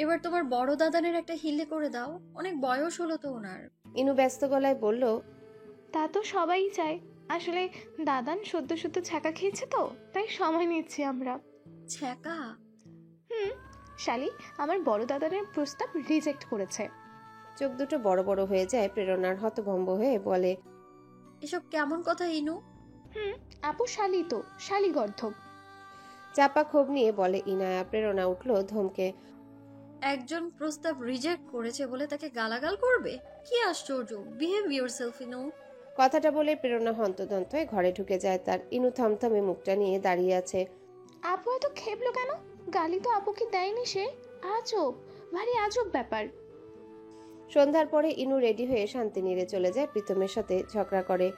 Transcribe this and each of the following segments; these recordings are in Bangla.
এবার তোমার বড় দাদানের একটা হিলে করে দাও, অনেক বয়স হলো তো ওনার। ইনু ব্যস্ত গলায় বলল, তা তো সবাই চায়। আসলে দাদান সদ্য সদ্য ছ্যাঁকা খেয়েছে তো, তাই সময় নিচ্ছি আমরা। ছ্যাঁকা? হুম, শালি আমার বড় দাদানের প্রস্তাব রিজেক্ট করেছে। চোখ দুটো বড় বড় হয়ে যায়। প্রেরণার হতভম্ব হয়ে বলে, এসব কেমন কথা ইনু? আপু শালি তো, শালি গর্ধব। চাপা ক্ষোভ নিয়ে বলে ইনায়া। প্রেরণা উঠল ধমকে। একজন প্রস্তাব রিজেক্ট করেছে বলে তাকে গালাগাল করবে? কি আশ্চর্য! বিহেভ ইয়োরসেলফ ইনু। কথাটা বলে প্রেরণা হন্তদন্ত হয়ে ঘরে ঢুকে যায়। তার ইনু থমথমে মুখটা নিয়ে দাঁড়িয়ে আছে। আপু এত খেপলো কেন? গালি তো আপুকে দেয়নি সে। আজব, ভারী আজব ব্যাপার। সন্ধ্যার পরে ইনু রেডি হয়ে শান্তিনীরে চলে যায়। প্রীতমের সাথে ঝগড়া করে।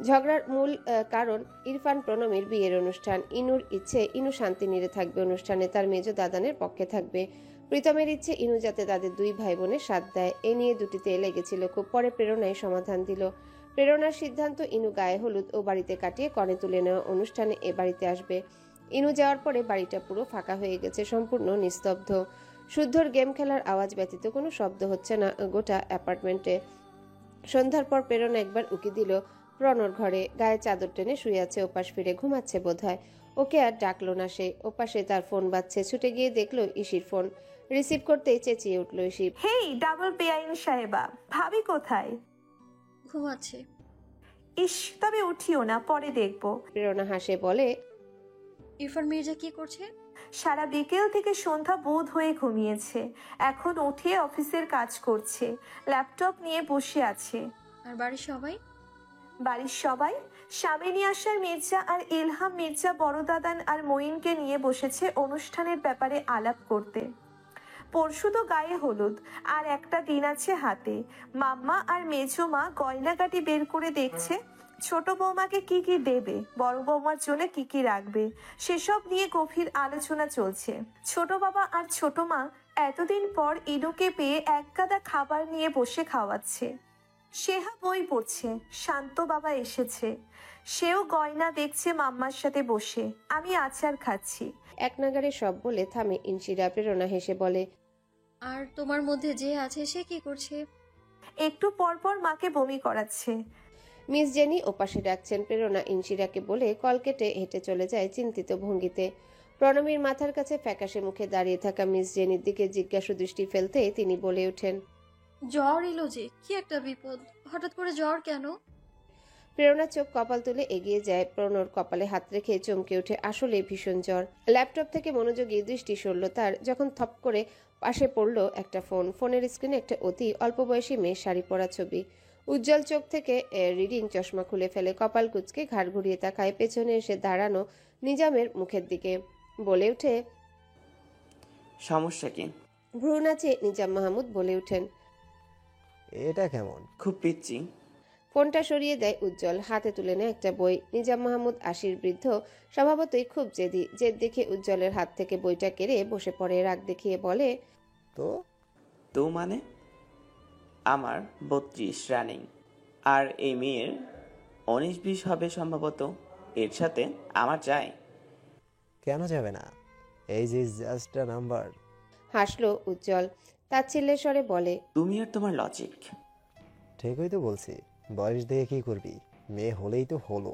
ঝগড়ার মূল কারণ ইরফান প্রণমীর বিয়ের অনুষ্ঠান। ইনুর ইচ্ছে ইনু শান্তিনীরে থাকবে, অনুষ্ঠানে তার মেজ দাদানের পক্ষে থাকবে। প্রীতমের ইচ্ছে ইনু যাতে তাদের দুই ভাই বোনের সাথ দেয়। এ নিয়ে দুটিতে লেগেছিল খুব। পরে প্রেরণায় সমাধান দিল। প্রেরণার সিদ্ধান্ত ইনু গায়ে হলুদ ও বাড়িতে কাটিয়ে কনে তুলে নেওয়া অনুষ্ঠানে এ বাড়িতে আসবে। ইনু যাওয়ার পরে বাড়িটা পুরো ফাঁকা হয়ে গেছে, সম্পূর্ণ নিস্তব্ধ। শুদ্ধর গেম খেলার আওয়াজ ব্যতীত কোনো শব্দ হচ্ছে না গোটা অ্যাপার্টমেন্টে। সন্ধ্যার পর প্রেরণা একবার উকি দিল প্রণর ঘরে। গায়ে চাদর টেনে শুয়ে আছে, ওপাশ ফিরে ঘুমাচ্ছে বোধহয়। ওকে আর ডাকলো না সে। ওপাশে তার ফোন বাজছে। ছুটে গিয়ে দেখলো ইসির ফোন। রিসিভ করতেই চেঁচিয়ে উঠল ইসি। হেই ডাবল বেআইন সাহেবা, ভাবি কোথায়? ঘুমাচ্ছে। ইস, তবে উঠিও না, পরে দেখবো। প্রেরণা হাসে বলে, ইরফান মির্জা কি করছে? সারা বিকেল থেকে সন্ধ্যা বোধ হয়ে ঘুমিয়েছে। এখন উঠে অফিসের কাজ করছে, ল্যাপটপ নিয়ে বসে আছে। আর বাড়ির সবাই? বাড়ির সবাই স্বামী আসার মির্জা আর ইলহাম মির্জা বড় দাদান আর মঈনকে নিয়ে বসেছে অনুষ্ঠানের ব্যাপারে আলাপ করতে। পরশু তো গায়ে হলুদ, আর একটা দিন আছে হাতে। মাম্মা আর মেজো মা গয়নাগাটি বের করে দেখছে ছোট বৌমাকে কি কি দেবে, বড় বৌমার জন্য কি কি রাখবে, সেসব নিয়ে গভীর আলোচনা চলছে। ছোট বাবা আর ছোট মা এতদিন পর ইনুকে পেয়ে এক গাদা খাবার নিয়ে বসে খাওয়াচ্ছে। সেহা বই পড়ছে। শান্ত বাবা এসেছে, সেও গয়না দেখছে মাম্মার সাথে বসে। আমি আচার খাচ্ছি। এক নাগারে সব বলে থামে ইনশিরা। প্রেরণা হেসে বলে, আর তোমার মধ্যে যে আছে সে কি করছে? একটু পরপর মাকে বমি করাচ্ছে। মিস জেনি ওপাশে ডাকছেন। প্রেরণা ইনশিরাকে বলে কল কেটে হেঁটে চলে যায় চিন্তিত ভঙ্গিতে। প্রণমীর মাথার কাছে ফ্যাকাশে মুখে দাঁড়িয়ে থাকা মিস জেনির দিকে জিজ্ঞাসু দৃষ্টি ফেলতে তিনি বলে ওঠেন, জ্বর এলো যে, কি একটা বিপদ! হঠাৎ করে জ্বর কেন? প্রেরণা চোখ কপাল তুলে এগিয়ে যায়। প্রণর কপালে হাত রেখে চমকে ওঠে। আসলে ভীষণ জ্বর। ল্যাপটপ থেকে মনোযোগী দৃষ্টি সরল তার, যখন থপ করে পাশে পড়লো একটা ফোন। ফোনের স্ক্রিনে একটা অতি অল্প বয়সী মেয়ের শাড়ি পরা ছবি। উজ্জ্বল চোখ থেকে রিডিং চশমা খুলে ফেলে, কপাল কুঁচকে ঘাড় ঘুরিয়ে তাকায় পেছনে এসে দাঁড়ানো নিজামের মুখের দিকে। বলে ওঠে, সমস্যা কি? ভ্রু নাচে নিজাম মাহমুদ বলে ওঠেন, এটা কেমন? খুব পিচ্ছি। ফোনটা সরিয়ে দেয় উজ্জ্বল, হাতে তুলে নেয় একটা বই। নিজাম মাহমুদ আশির বৃদ্ধ, স্বভাবতই খুব জেদি। জেদ দেখে উজ্জ্বলের হাত থেকে বইটা কেড়ে বসে পড়ে। রাগ দেখিয়ে বলে, তো তো মানে? আমার 32 রানিং, আর এই মেয়ের 19-20 হবে সম্ভবত। এর সাথে আমার যায়? কেন যাবে না? এই যে জাস্ট আ নাম্বার। হাসলো উজ্জ্বল। তাচ্ছিল্যের স্বরে বলে, তুমি আর তোমার লজিক। ঠিকই তো বলছি, বয়স দিয়ে কি করবি? মেয়ে হলেই তো হলো।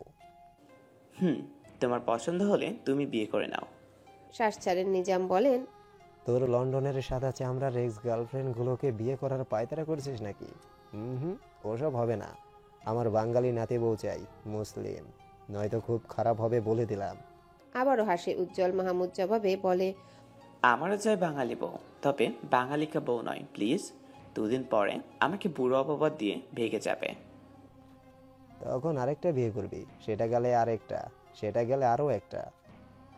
তোমার পছন্দ হলে তুমি বিয়ে করে নাও। শ্বাস ছাড়েন নিজাম। বলেন, তোর লন্ডনের সাদা চামড়ার এক্স গার্লফ্রেন্ডগুলোকে বিয়ে করার পায়তারা করছিস নাকি? হুম, ওসব হবে না। আমার বাঙালি নাতি বউ চাই, মুসলিম, নয়তো খুব খারাপ হবে বলে দিলাম। আবারও হাসে উজ্জ্বল। মাহমুদ জবাবে বলে, আমারও চাই বাঙালি বউ, তবে বাঙালিকা বউ নয় প্লিজ। দুদিন পরে আমাকে বুড়ো অপবাদ দিয়ে ভেগে যাবে। তখন আরেকটা বিয়ে করবি, সেটা গেলে আরেকটা, সেটা গেলে আরও একটা।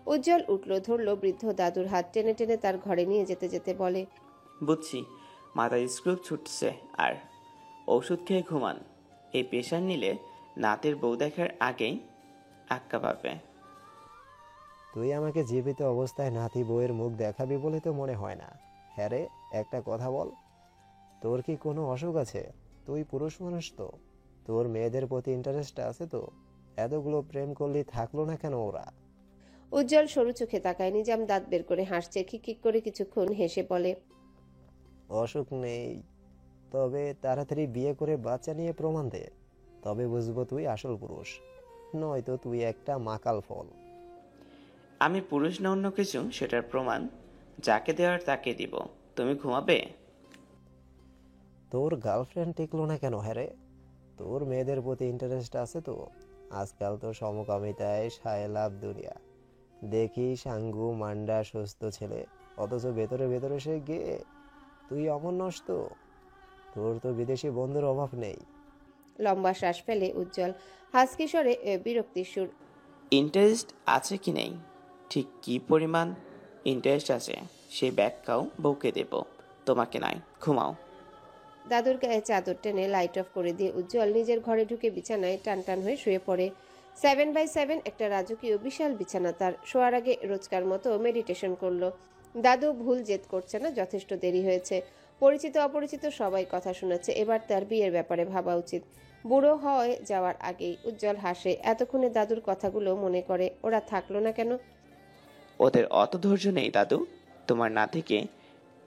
উজ্জ্বল উঠল, ধরল বৃদ্ধ দাদুর হাত, টেনে টেনে তার ঘরে নিয়ে যেতে যেতে বলে, বুঝছি, মাথায় স্ক্রু ছুটছে আর ওষুধ খেয়ে ঘুমান। এই প্রেশার নিলে নাতের বউ দেখার আগেই আক্কা পাবে। তুই আমাকে জীবিত অবস্থায় নাতি বউয়ের মুখ দেখাবি বলে তো মনে হয় না। হ্যাঁ রে, একটা কথা বল, তোর কি কোনো অসুখ আছে? তুই পুরুষ মানুষ তো, তোর মেয়েদের প্রতি ইন্টারেস্ট আছে তো? এতগুলো প্রেম করলি থাকলো না কেন ওরা? উজ্জ্বল সরু চোখে তাকায়। নিজাম দাঁত বের করে হাসছে, খিকখিক করে কিছুক্ষণ হেসে বলে, অসুখ নেই, তবে তাড়াতাড়ি বিয়ে করে বাচ্চা নিয়ে প্রমাণ দে, তবে বুঝবো তুই আসল পুরুষ, নয়তো তুই একটা মাকাল ফল। আমি পুরুষ না অন্য কিছু সেটার প্রমাণ যাকে দেওয়ার তাকে দিব। তুমি ঘুমাবে? তোর গার্লফ্রেন্ড টিকলো না কেন? হ্যাঁ রে, তোর মেয়েদের প্রতি ইন্টারেস্ট আছে তো? আজকাল তো সমকামিতায় সায়লাভ দুনিয়া, দেখি সাঙ্গু মান্ডা সুস্থ ছেলে, অথচ ভেতরে ভেতরে সে গে। তুই অমন নস তো? তোর তো বিদেশি বন্ধুর অভাব নেই। লম্বা শ্বাস ফেলে উজ্জ্বল, হাসকি স্বরে বিরক্তির সুর। ইন্টারেস্ট আছে কি নেই, ঠিক কি পরিমাণ ইন্টারেস্ট আছে সেই ব্যাখ্যাও বউকে দেব, তোমাকে নয়। ঘুমাও। দাদুর গায়ে চাদর টেনে লাইট অফ করে দিয়ে উজ্জ্বল নিজের ঘরে ঢুকে বিছানায় টান টান হয়ে শুয়ে পড়ে। 7x7 একটা রাজকীয় বিশাল বিছানা তার। শোয়ার আগে রোজকার মতো মেডিটেশন করলো। দাদু ভুল জেদ করছে না, যথেষ্ট দেরি হয়েছে। পরিচিত অপরিচিত সবাই কথা শোনাচ্ছে, এবার তার বিয়ের ব্যাপারে ভাবা উচিত। বুড়ো হয়ে যাওয়ার আগেই। উজ্জ্বল হাসে, এতক্ষণে দাদুর কথাগুলো মনে করে। ওরা থাকলো না কেন? ওদের অত ধৈর্য নেই দাদু তোমার নাতিকে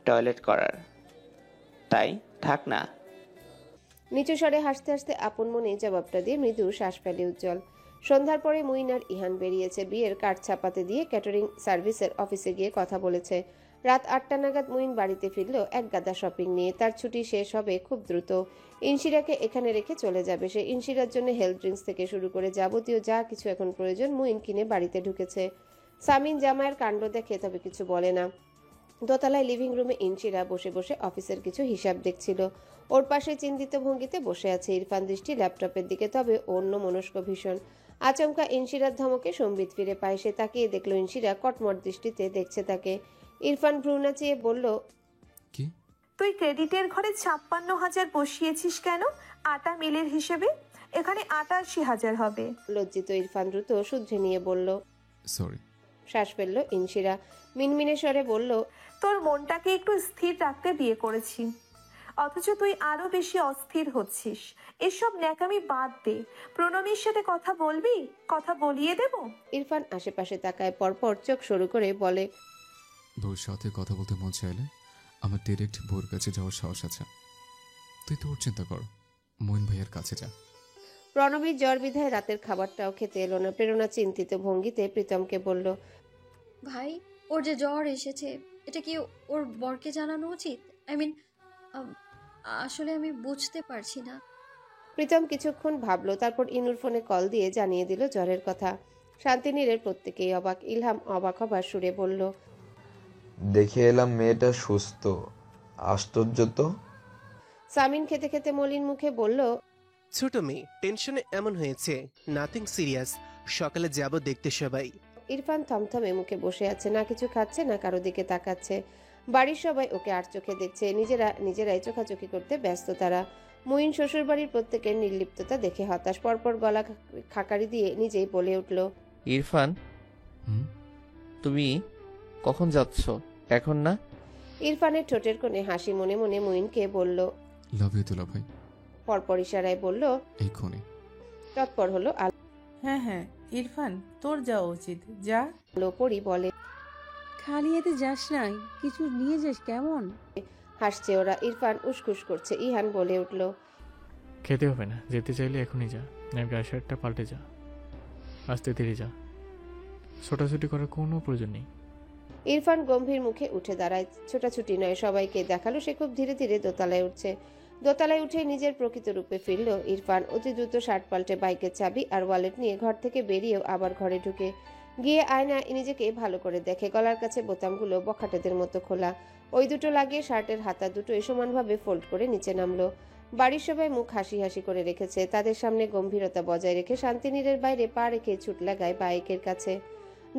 টয়লেট করার, তাই থাক না। নিচু স্বরে হাসতে হাসতে আপন মনে জবাবটা দিয়ে মৃদু শ্বাস ফেলে উজ্জ্বল। সন্ধ্যার পরে মুইন আর ইহান বেরিয়েছে। বিয়ের কার্ড ছাপাতে দিয়ে ক্যাটারিং সার্ভিসের অফিসে গিয়ে কথা বলেছে। রাত 8টা নাগাদ মুইন বাড়িতে ফিরল এক গাদা শপিং নিয়ে। তার ছুটি শেষ হবে খুব দ্রুত। ইনশিরাকে এখানে রেখে চলে যাবে সে। ইনশিরার জন্য হেলথ ড্রিঙ্কস থেকে শুরু করে যাবতীয় যা কিছু এখন প্রয়োজন মুইন কিনে বাড়িতে ঢুকেছে। সামিন জামাইয়ের কাণ্ড দেখে তবে কিছু বলে না। দোতলায় লিভিং রুমে ইনশিরা বসে বসে অফিসের কিছু হিসাব দেখছিল। ওর পাশে চিন্তিত ভঙ্গিতে বসে আছে ইরফান, দৃষ্টি ল্যাপটপের দিকে, তবে অন্য মনস্ক ভীষণ। আচমকা ইনশিরার ধমকে সম্বিত ফিরে পায় সে। তাকিয়ে দেখলো ইনশিরা কটমট দৃষ্টিতে দেখছে তাকে। ইরফান ভ্রু নাচিয়ে বলল, কি? তুই ক্রেডিটের ঘরে 56,000 বসিয়েছিস কেন? আটা মিলের হিসেবে এখানে 88,000 হবে। লজ্জিত ইরফান দ্রুত শুধরে নিয়ে বলল। সরি। শ্বাস ফেলল ইনশিরা, মিনমিনে স্বরে বলল, তোর মনটাকে একটু স্থির রাখতে বিয়ে করেছি, অথচ তুই আরো বেশি অস্থির হচ্ছিস। এসব ন্যাকামি বাদ দে। প্রণমীর সাথে কথা বলবি? কথা বলিয়ে দেব। ইরফান আশেপাশে তাকায়, পরপর চোখ সরু করে বলে, বউর সাথে কথা বলতে মন চাইলে আমার ডিরেক্ট বউর কাছে যাওয়ার সাহস আছে। তুই তোর চিন্তা কর, মইন ভাইয়ের কাছে যা। প্রণবীর জ্বর বিধায় রাতের খাবারটাও খেতে এলো না। প্রেরণা চিন্তিত ভঙ্গিতে প্রীতমকে বলল, ভাই, ওর যে জ্বর এসেছে, এটা কি ওর বরকে জানানো উচিত? আই মিন, আসলে আমি বুঝতে পারছি না। প্রীতম কিছুক্ষণ ভাবলো, তারপর ইনুর ফোনে কল দিয়ে জানিয়ে দিল জ্বরের কথা। শান্তিনীরের প্রত্যেকেই অবাক। ইলহাম অবাক হবার সুরে বলল, দেখে এলাম মেয়েটা সুস্থ, আশ্চর্য তো। সামিন খেতে খেতে মলিন মুখে বলল, ছোট মেয়ে টেনশনে এমন হয়েছে, নাথিং সিরিয়াস, সকালে যাব দেখতে সবাই। ইরফান থমথমে মুখে বসে আছে, না কিছু খাচ্ছে না কারো দিকে তাকাচ্ছে। বাড়ির সবাই ওকে আর চোখে দেখছে, নিজেরাই চোখাচোখি করতে ব্যস্ত তারা। মুইন শ্বশুরবাড়ির প্রত্যেকের নির্লিপ্ততা দেখে হতাশ। পরপর গলা খাকারি দিয়ে নিজেই বলে উঠল, ইরফান, হুম? তুমি কখন যাচ্ছ? এখন না? ইরফানের ঠোঁটের কোণে হাসি। মনে মনে মুইনকে বলল, লাভ ইউ দুলা ভাই। পরপর ইশারায় বলল, এই ক্ষণে। তৎপর হলো হ্যাঁ হ্যাঁ ইরফান, তোর যাওয়া উচিত, যা। আলো পরি বলে, খালি হাতে যাস নাই, কিছু নিয়ে যাস কেমন? হাসছে ওরা। ইরফান উসখুস করছে। ইহান বলে উঠল, খেতে হবে না, যেতে চাইলে এখনই যা, না গায়ে শার্টটা পাল্টে যা, আস্তে ধীরে যা, ছোটাছুটি করার কোনো প্রয়োজন নেই। ইরফান গম্ভীর মুখে উঠে দাঁড়ায়। ছোটাছুটি নয়, সবাইকে দেখালো সে খুব ধীরে ধীরে দোতলায় উঠছে। দোতলায় উঠে নিজের প্রকৃত রূপে ফিরল ইরফান। অতি দ্রুত শার্ট পাল্টে বাইকের চাবি আর ওয়ালেট নিয়ে ঘর থেকে বেরিয়েও আবার ঘরে ঢুকে গিয়ে আয়নায় নিজেকে ভালো করে দেখে। গলার কাছে বোতামগুলো বখাটেদের মতো খোলা, ওই দুটো লাগিয়ে শার্টের হাতা দুটোই সমানভাবে ফোল্ড করে নিচে নামলো। বাড়ির সবাই মুখ হাসি হাসি করে রেখেছে। তাদের সামনে গম্ভীরতা বজায় রেখে শান্তিনীরের বাইরে পা রেখে ছুট লাগায় বাইকের কাছে।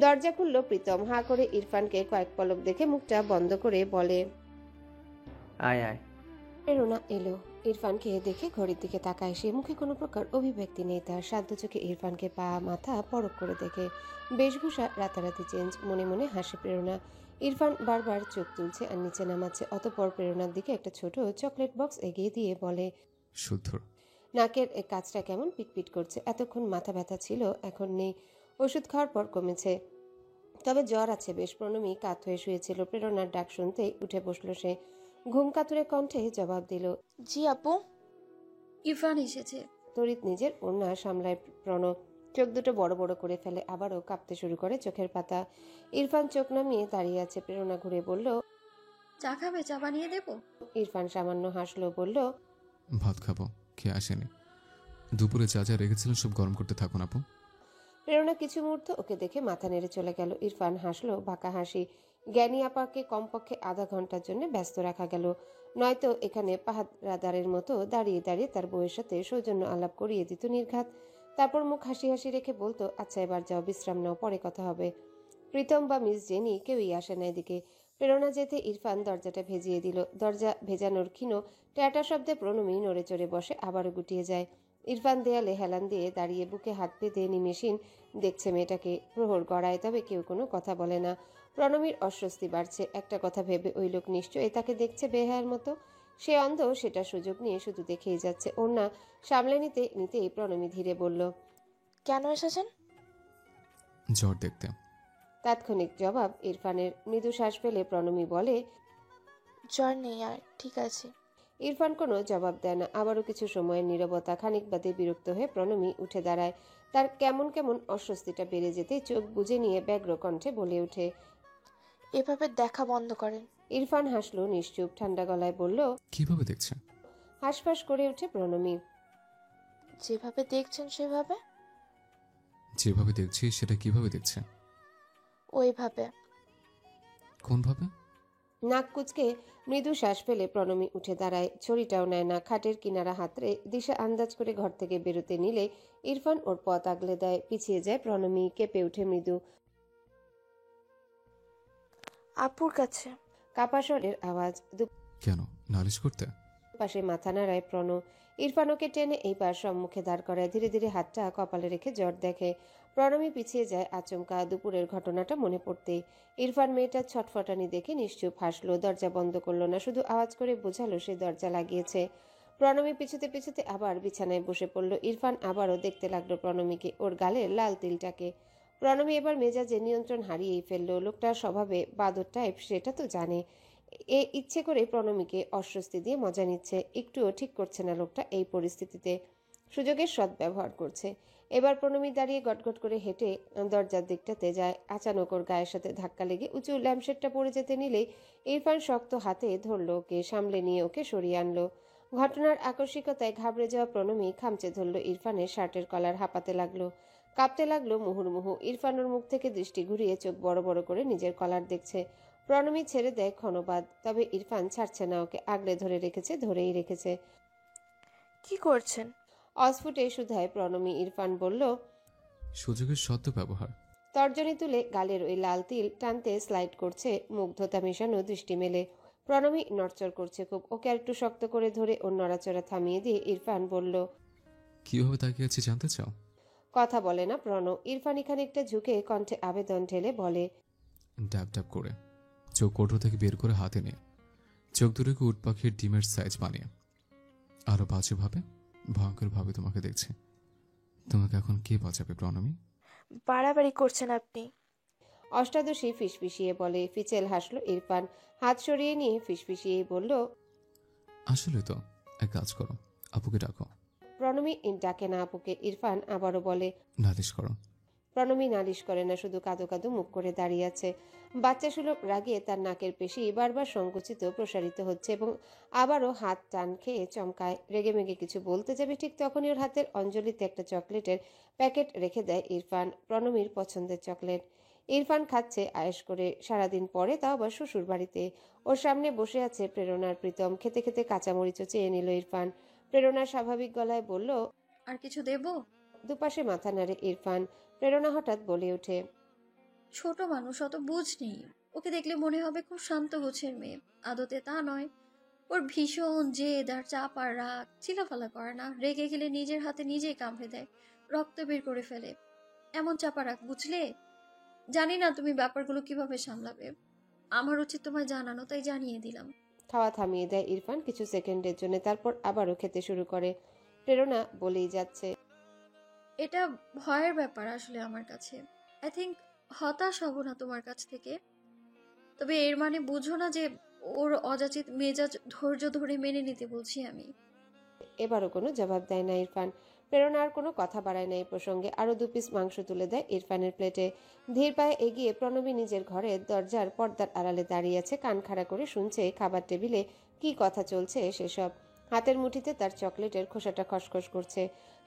দরজা খুলল প্রীতম। হাঁ করে ইরফানকে কয়েক পলক দেখে মুখটা বন্ধ করে বলে, আয় আয়। প্রেরণা এলো। ইরফানকে দেখে ঘড়ির দিকে তাকায় সে। মুখে কোনো প্রকার অভিব্যক্তি নেই তার। সাধ্য চোখে ইরফানকে পা মাথা পরক করে দেখে। বেশভূষা রাতারাতি চেঞ্জ। মনে মনে হাসে প্রেরণা। ইরফান বারবার চোখ তুলছে আর নিচে নামাচ্ছে। অতঃপর প্রেরণার দিকে একটা ছোট চকলেট বক্স এগিয়ে দিয়ে বলে, শুদ্ধ। নাকের কাজটা কেমন পিটপিট করছে। এতক্ষণ মাথা ব্যথা ছিল, এখন নেই। ওষুধ খাওয়ার পর কমেছে। তবে জ্বর আছে বেশ। প্রণমী কাত হয়ে শুয়েছিল। প্রেরণার ডাক শুনতেই উঠে বসল সে। ঘুম কাতুরে কণ্ঠে জবাব দিল, জি আপু। ইরফান এসেছে। তড়িৎ নিজের ওড়না সামলায় প্রণব। চোখ দুটো বড় বড় করে ফেলে, আবারও কাঁপতে শুরু করে চোখের পাতা। ইরফান চোখ নামিয়ে দাঁড়িয়ে আছে। প্রেরণা ঘুরে বলল, চা খাবে? চা বানিয়ে দেবো? ইরফান সামান্য হাসলো, বলল, ভাত খাবো, খেয়ে আসেনি। দুপুরে যা যা রেখেছিলেন সব গরম করতে থাকুন আপু। প্রেরণা কিছু মুহূর্ত ওকে দেখে মাথা নেড়ে চলে গেল। ইরফান হাসলো বাঁকা হাসি। জ্ঞানী আপাকে কমপক্ষে আধা ঘন্টার জন্য ব্যস্ত রাখা গেল, নয়তো এখানে পাহারাদারের মতো দাঁড়িয়ে দাঁড়িয়ে তার বউয়ের সাথে সৌজন্য আলাপ করিয়ে দিত নির্ঘাত। তারপর মুখ হাসি হাসি রেখে বলতো, আচ্ছা এবার যাও, বিশ্রাম নাও, পরে কথা হবে। প্রীতম বা মিস জেনি কেউই আসে না এদিকে। প্রেরণা যেতে ইরফান দরজাটা ভেজিয়ে দিল। দরজা ভেজানোর ক্ষীণ ট্যাটা শব্দে প্রণমী নড়ে চড়ে বসে, আবারও গুটিয়ে যায়। ইরফান দেয়ালে হেলান দিয়ে দাঁড়িয়ে বুকে হাত বেঁধে নিমেষিন দেখছে মেয়েটাকে। প্রহর গড়ায়, তবে কেউ কোনো কথা বলে না। প্রণমীর অস্বস্তি বাড়ছে। একটা কথা ভেবে, ওই লোক নিশ্চয়ই তাকে দেখছে বেহায়ার মতো। সে অন্ধ, সেটা সুযোগ নিয়ে শুধু দেখেই যাচ্ছে। ওড়না সামলে নিতেই প্রণমী ধীরে বলল, কেন এসেছেন? জ্বর দেখতে। তাৎক্ষণিক জবাব ইরফানের। মৃদু শ্বাস ফেলে প্রণমী বলে, জ্বর নেই আর, ঠিক আছে। ইরফান কোনো জবাব দেয় না। আবারও কিছু সময়ের নীরবতা। খানিক বাদে বিরক্ত হয়ে প্রণমী উঠে দাঁড়ায়। তার কেমন কেমন অস্বস্তিটা বেড়ে যেতে চোখ বুজে নিয়ে ব্যগ্র কণ্ঠে বলে ওঠে, এভাবে দেখা বন্ধ করেন। ইরফান হাসলো নিশ্চুপ, ঠান্ডা গলায় বলল, কিভাবে দেখছে? হাঁসফাঁস করে ওঠে প্রণমী। যেভাবে দেখছেন সেভাবে। যেভাবে দেখছি সেটা কিভাবে দেখছে? ওইভাবে। কোনভাবে? নাক কুচকে মৃদু শ্বাস ফেলে প্রণমী উঠে দাঁড়ায়। ছড়িটাও নেয় না। খাটের কিনারা হাতড়ে দিশা আন্দাজ করে ঘর থেকে বেরোতে নিলে ইরফান ওর পথ আগলে দেয়। পিছিয়ে যায় প্রণমী। কেঁপে ওঠে মৃদু। আপুর কাছে। কাপা স্বরের আওয়াজ। কেন, নালিশ করতে? পাশে মাথা নাড়ায় প্রণ। ইরফান ওকে টেনে এই পার সম্মুখে দাঁড় করায়। ধীরে ধীরে হাতটা কপালে রেখে জ্বর দেখে। প্রণমী পিছিয়ে যায় আচমকা। দুপুরের ঘটনাটা মনে পড়তেই ইরফান মেয়েটার ছটফটানি দেখে নিশ্চুপ হাসলো। দরজা বন্ধ করলো না, শুধু আওয়াজ করে বোঝালো সে দরজা লাগিয়েছে। প্রণমী পিছুতে পিছুতে আবার বিছানায় বসে পড়ল। ইরফান আবারও দেখতে লাগলো প্রণমীকে, ওর গালের লাল তিলটাকে। প্রণমী এবার মেজাজে নিয়ন্ত্রণ হারিয়েই ফেললো। লোকটা স্বভাবে বাদর টাইপ, সেটা তো জানে। ইচ্ছে করে প্রণমীকে অস্বস্তি দিয়ে মজা নিচ্ছে। একটুও ঠিক করছে না লোকটা এই পরিস্থিতিতে। সুযোগের সদ্ব্যবহার করছে। এবার প্রণমী দাঁড়িয়ে গটগট করে হেঁটে দরজার দিকটাতে যায়। আচানক ওর গায়ের সাথে ধাক্কা লেগে উঁচু ল্যাম্পশেডটা পড়ে যেতে নিলেই ইরফান শক্ত হাতে ধরলো ওকে, সামলে নিয়ে ওকে সরিয়ে আনলো। ঘটনার আকস্মিকতায় ঘাবড়ে যাওয়া প্রণমী খামচে ধরল ইরফানের শার্টের কলার, হাঁপাতে লাগলো, কাঁপতে লাগলো মুহুর্মুহু। ইরফান ওর মুখ থেকে দৃষ্টি ঘুরিয়ে চোখ বড় বড় করে নিজের কলার দেখছে। প্রণমী ছেড়ে দেয় ক্ষণবাদ, তবে ইরফান ছাড়ছে না ওকে, আগলে ধরে রেখেছে, ধরেই রেখেছে। কি করছেন? অস্ফুটে শুধায় প্রণমী। ইরফান বলল, সুযোগের সদ্য ব্যবহার। তর্জনী তুলে গালের ওই লাল তিল টানতে স্লাইড করছে, মুগ্ধতা মেশানো দৃষ্টি মেলে। প্রণমী নড়চড় করছে খুব। ওকে আর একটু শক্ত করে ধরে ওর নড়াচড়া থামিয়ে দিয়ে ইরফান বলল, কিভাবে তাকিয়ে আছি জানতে চাও? কথা বলে না প্রণব। ইরফান খানিকটা ঝুঁকে কণ্ঠে আবেদন ঢেলে বলে, ড্যাব ড্যাব করে চোখ কোঠো থেকে বের করে হাতে নিয়ে চোখ দুটোকে উট পাখির ডিমের সাইজ বানিয়ে আরো বাজেভাবে ভয়ঙ্করভাবে তোমাকে দেখছে। তোমাকে এখন কে বাঁচাবে প্রণমী? বাড়াবাড়ি করছেন আপনি। অষ্টাদশী ফিসফিসিয়ে বলে। ফিচেল হাসলো ইরফান, হাত সরিয়ে নিয়ে ফিসফিসিয়েই বলল, আসলে তো এক কাজ করো, আপুকে ডাকো। প্রণমী ডাকে না আপুকে। ইরফান আবারও বলে, নালিশ করো। প্রণমী নালিশ করে না, শুধু কাঁদো কাঁদো মুখ করে দাঁড়িয়ে আছে। বাচ্চা সুলভ রাগে তার নাকের পেশি বারবার সংকুচিত প্রসারিত হচ্ছে এবং আবারও হাত টান খেয়ে চমকায়। রেগে মেগে কিছু বলতে যাবে, ঠিক তখনই ওর হাতের অঞ্জলিতে একটা চকলেটের প্যাকেট রেখে দেয় ইরফান। প্রণমীর পছন্দের চকলেট। ইরফান খাচ্ছে আয়েশ করে, সারাদিন পরে, তাও আবার শ্বশুর বাড়িতে। ওর সামনে বসে আছে প্রেরণার প্রীতম। খেতে খেতে কাঁচামরিচও চেয়ে নিল ইরফান। প্রেরণা স্বাভাবিক গলায় বলল, আর কিছু দেবো? দুপাশে মাথা নাড়ে ইরফান। প্রেরণা হঠাৎ বলে ওঠে, ছোট মানুষ, অত বুঝ নেই। ওকে দেখলে মনে হবে খুব শান্ত গোছের মেয়ে, আদতে তা নয়। ওর ভীষণ জেদ আর চাপ আর রাগ, চিলাফালা করে না। রেগে গেলে নিজের হাতে নিজেই কামড়ে দেয়, রক্ত বের করে ফেলে। এমন চাপা রাগ, বুঝলে? জানি না তুমি ব্যাপারগুলো কিভাবে সামলাবে। আমার উচিত তোমায় জানানো, তাই জানিয়ে দিলাম। খাওয়া থামিয়ে দেয় ইরফান কিছু সেকেন্ডের জন্য, তারপর আবারও খেতে শুরু করে। প্রেরণা বলেই যাচ্ছে, এটা ভয়ের ব্যাপার আসলে আমার কাছে। আই থিঙ্ক হতাশ হব না তোমার কাছ থেকে, তবে এর মানে বুঝো না যে ওর অযাচিত মেজাজ ধৈর্য ধরে মেনে নিতে বলছি আমি। এবারও কোনো জবাব দেয় না ইরফান। প্রেরণা আর কোনো কথা বাড়ায় না এই প্রসঙ্গে। আরও 2 পিস মাংস তুলে দেয় ইরফানের প্লেটে। ধীর পায়ে এগিয়ে প্রণবী নিজের ঘরের দরজার পর্দার আড়ালে দাঁড়িয়ে আছে, কান খাড়া করে শুনছে খাবার টেবিলে কি কথা চলছে সেসব। হাতের মুঠিতে তার চকলেটের খোসাটা খসখস করছে।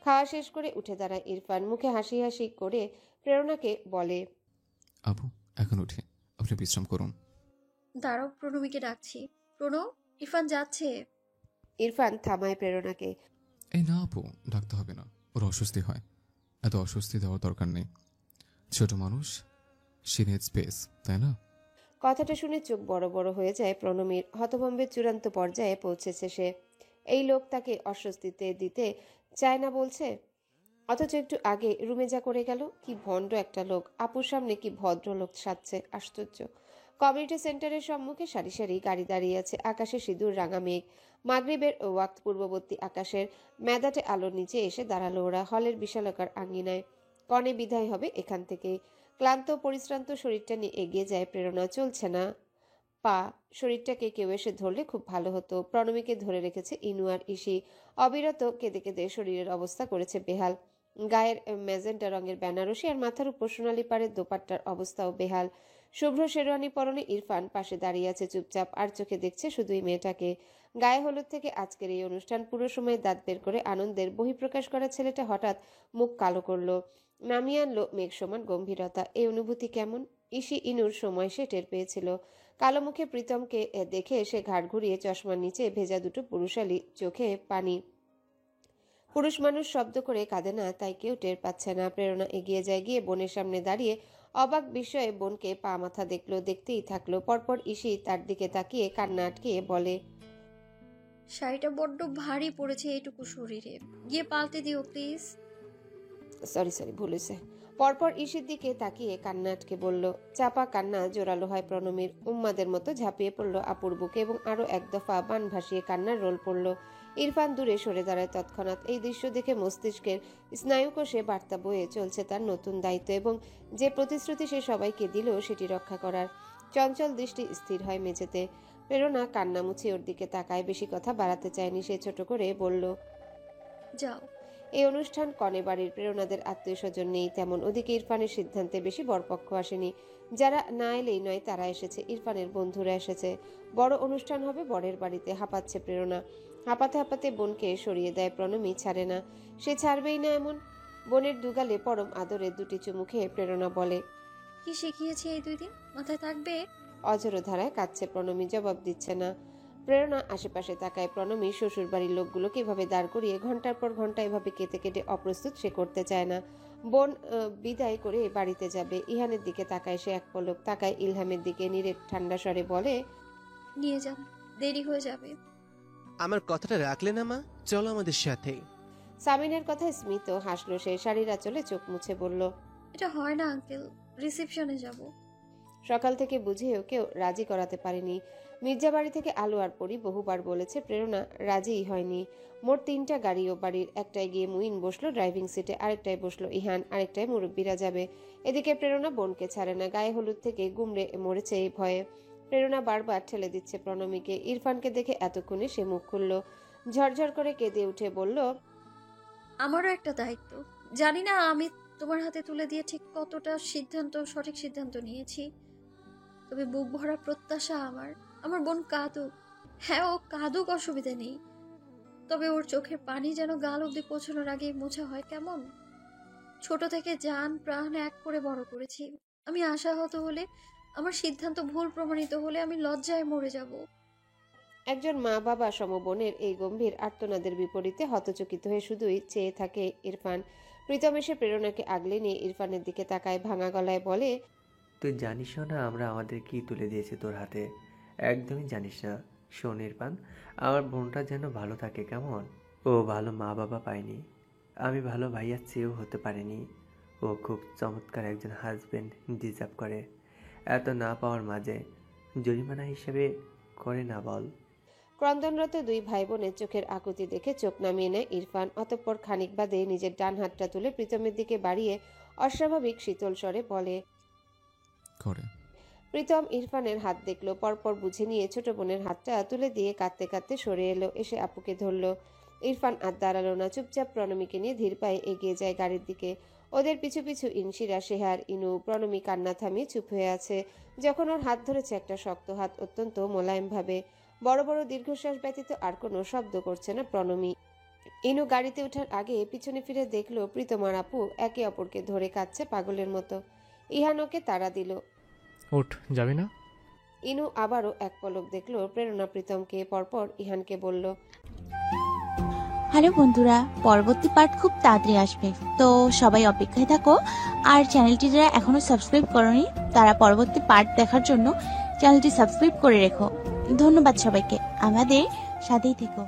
খাওয়া শেষ করে উঠে দাঁড়ায় ইরফান, মুখে হাসি হাসি করে প্রেরণাকে বলে, আপু এখন উঠে আপনি বিশ্রাম করুন। দাঁড়াও, প্রণবীকে ডাকছি। প্রণব, ইরফান যাচ্ছে। ইরফান থামায় প্রেরণাকে। এই না আপু, ডাকতে হবে না, ওর অস্বস্তি হয়। এত অস্বস্তি দেওয়ার দরকার নেই। ছোট মানুষ, শি নিড স্পেস, তাই না? কথাটা শুনে চোখ বড় বড় হয়ে যায় প্রণমীর। হতভম্বের চূড়ান্ত পর্যায়ে পৌঁছেছে সে। এই লোক তাকে অস্বস্তিতে দিতে চায় না বলছে, অথচ একটু আগে রুমে যা করে গেল। কি ভণ্ড একটা লোক, আপুর সামনে কি ভদ্রলোক সাজছে, আশ্চর্য। কমিউনিটি সেন্টারের সম্মুখে সারি সারি গাড়ি দাঁড়িয়ে আছে, আকাশে সিঁদুর রাঙা মেঘ। মাগরিবের ওয়াক্ত পূর্ববর্তী আকাশের মেদাটে আলোর নিচে এসে দাঁড়ালো ওরা হলের বিশালাকার আঙ্গিনায়। কনে বিদায় হবে এখান থেকেই। ক্লান্ত পরিশ্রান্ত শরীরটা নিয়ে এগিয়ে যায় প্রেরণা। চলছে না পা। শরীরটাকে কেউ এসে ধরলে খুব ভালো হতো। প্রণমীকে ধরে রেখেছে ইনু আর ইসি। অবিরত কেঁদে কেঁদে শরীরের অবস্থা করেছে বেহাল। গায়ের ম্যাজেন্টা রঙের বেনারসি আর মাথার উপর সোনালি পাড়ের দোপাট্টার অবস্থাও বেহাল। শুভ্র শেরওয়ানি পরনে ইরফান পাশে দাঁড়িয়ে আছে চুপচাপ, আর চোখে দেখছে শুধুই মেয়েটাকে। গায়ে হলুদ থেকে আজকের এই অনুষ্ঠান পুরো সময় দাঁত বের করে আনন্দের বহিঃপ্রকাশ করা ছেলেটা হঠাৎ মুখ কালো করলো, নামিয়ে আনলো মেঘ সমান গম্ভীরতা। এই অনুভূতি কেমন? ইসি ইনুর সময় সে টের পেয়েছিল। কালো মুখে প্রীতমকে দেখে সে ঘাড় ঘুরিয়ে চশমার নিচে ভেজা দুটো পুরুষালী চোখে পানি। পুরুষ মানুষ শব্দ করে কাঁদে না, তাই কেউ টের পাচ্ছে না। প্রেরণা এগিয়ে যায়, গিয়ে বোনের সামনে দাঁড়িয়ে অবাক বিস্ময়ে বোনকে পা মাথা দেখলো, দেখতেই থাকলো। পরপর ইসি তার দিকে তাকিয়ে কান্না আটকিয়ে বলে, শাড়িটা বড্ড ভারী পড়েছে এইটুকু শরীরে, গিয়ে পাল্টে দিও প্লিজ। সরি ভুল হয়েছে। পরপর ইসির দিকে তাকিয়ে কান্না আটকে বলল। চাপা কান্না জোরালো হয় প্রণমীর। উম্মাদের মতো ঝাঁপিয়ে পড়ল আপুর বুকে এবং আরো এক দফা বান ভাসিয়ে কান্নার রোল পড়ল। ইরফান দূরে সরে দাঁড়ায় তৎক্ষণাৎ। এই দৃশ্য দেখে মস্তিষ্কের স্নায়ুকোষে বার্তা বয়ে চলছে তার নতুন দায়িত্ব এবং যে প্রতিশ্রুতি সে সবাইকে দিল সেটি রক্ষা করার। চঞ্চল দৃষ্টি স্থির হয় মেঝেতে। প্রেরণা কান্না মুছে ওর দিকে তাকায়। বেশি কথা বাড়াতে চায়নি সে, ছোট করে বলল, যাও। এই অনুষ্ঠান কনে বাড়ির, প্রেরণাদের আত্মীয় স্বজন নেই তেমন। ওদিকে ইরফানের সিদ্ধান্তে বেশি বরপক্ষ আসেনি। যারা না এলেই নয় তারা এসেছে, ইরফানের বন্ধুরা এসেছে। বড় অনুষ্ঠান হবে বরের বাড়িতে। হাঁপাচ্ছে প্রেরণা। হাঁপাতে হাঁপাতে বোনকে সরিয়ে দেয় প্রণমী, ছাড়ে না। সে ছাড়বেই না এমন। বোনের দুগালে পরম আদরে দুটি চুমু খেয়ে প্রেরণা বলে, কি শিখিয়েছি এই 2 দিন, মাথায় থাকবে? অঝোর ধারায় কাঁদছে প্রণমী, জবাব দিচ্ছে না। প্রেরণা আশেপাশে তাকায়। প্রণমী শ্বশুর বাড়ির লোকগুলোকে এভাবে দাঁড় করিয়ে ঘন্টার পর ঘন্টা এভাবে কেটে কেটে অপ্রস্তুত সে করতে চায় না। বোন বিদায় করে বাড়িতে যাবে। ইহানের দিকে তাকায় সে এক পলক, তাকায় ইলহামের দিকে, নিরেট ঠান্ডা স্বরে বলে, নিয়ে যান, দেরি হয়ে যাবে। আমার কথাটা রাখলে না মা? চলো আমাদের সাথে। সামিনের কথায় স্মিত হাসলো সে। শাড়ির আঁচলে চোখ মুছে বলল, এটা হয় না আঙ্কেল, রিসেপশনে যাব। সকাল থেকে বুঝিয়েও কেউ রাজি করাতে পারেনি। মির্জা বাড়ি থেকে আলো আর পরি বহুবার বলেছে, প্রেরণা রাজিই হয়নি। মোট 3টা গাড়ি ও বাড়ির। একটায় গিয়ে মুইন বসলো ড্রাইভিং সিটে, আরেকটায় বসলো ইহান, আরেকটায় মুরব্বীরা যাবে। এদিকে প্রেরণা বোনকে ছাড়ে না। গায়ে হলুদ থেকে গুমড়ে মরেছে এই ভয়ে। প্রেরণা বারবার ঠেলে দিচ্ছে প্রণমীকে। ইরফানকে দেখে এতক্ষণে সে মুখ খুলল, ঝরঝর করে কেঁদে উঠে বলল, আমারও একটা দায়িত্ব। জানি না আমি তোমার হাতে তুলে দিয়ে ঠিক কতটা সঠিক সিদ্ধান্ত নিয়েছি, তবে বুক ভরা প্রত্যাশা আমার বোন কাঁদুক। হ্যাঁ, ও কাঁদুক, অসুবিধা নেই, তবে ওর চোখের পানি যেন গাল অব্দি পৌঁছানোর আগে মোছা হয়। কেমন? ছোট থেকে জান প্রাণ এক করে বড় করেছি। আমি আশাহত হলে, আমার সিদ্ধান্ত ভুল প্রমাণিত হলে আমি লজ্জায় মরে যাব। একজন মা বাবা সমবোনের এই গম্ভীর আর্তনাদের বিপরীতে হতচকিত হয়ে শুধুই চেয়ে থাকে ইরফান। প্রীতম এসে প্রেরণাকে আগলে নিয়ে ইরফানের দিকে তাকায়, ভাঙা গলায় বলে, তুই জানিস না আমরা আমাদের কি তুলে দিয়েছি তোর হাতে? একদমই জানিস না। শোন ইরফান, আমার বোনটা যেন ভালো থাকে, কেমন? ও ভালো মা বাবা পায়নি, আমি ভালো ভাইয়ার চেয়েও হতে পারিনি। ও খুব চমৎকার একজন হাজবেন্ড ডিজার্ভ করে। এত না পাওয়ার মাঝে জরিমানা হিসেবে করে না বল? ক্রন্দনরত 2 ভাই বোনের চোখের আকুতি দেখে চোখ নামিয়ে নেয় ইরফান। অতঃপর খানিক বাদে নিজের ডান হাতটা তুলে প্রীতমের দিকে বাড়িয়ে অস্বাভাবিক শীতল স্বরে বলে, করে। প্রীতম ইরফানের হাত দেখলো, পরপর বুঝে নিয়ে ছোট বোনের হাতটা তুলে দিয়ে কাঁদতে কাঁদতে সরে এলো, এসে আপুকে ধরলো। ইরফান আর দাঁড়ালো না, চুপচাপ প্রণমীকে নিয়ে ধীর পায়ে এগিয়ে যায় গাড়ির দিকে। ওদের পিছু পিছু ইনশিরা, সেহার, ইনু। প্রণমী কান্না থামিয়ে চুপ হয়ে আছে। যখন ওর হাত ধরেছে একটা শক্ত হাত, অত্যন্ত মোলায়েম ভাবে। বড় বড় দীর্ঘশ্বাস ব্যতীত আর কোনো শব্দ করছে না প্রণমী। ইনু গাড়িতে ওঠার আগে পিছনে ফিরে দেখলো প্রীতম আর আপু একে অপরকে ধরে কাঁদছে পাগলের মতো। ইহান ওকে তাড়া দিল। উঠ, যাবি না? ইনু আবারও এক পলক দেখলো প্রেরণা প্রীতমকে, পরপর ইহানকে বলল, হ্যালো বন্ধুরা, পরবর্তী পার্ট খুব তাড়াতাড়ি আসবে, তো সবাই অপেক্ষায় থাকো। আর চ্যানেলটি যারা এখনো সাবস্ক্রাইব করোনি তারা পরবর্তী পার্ট দেখার জন্য চ্যানেলটি সাবস্ক্রাইব করে রেখো। ধন্যবাদ সবাইকে, আমাদের সাথেই থেকো।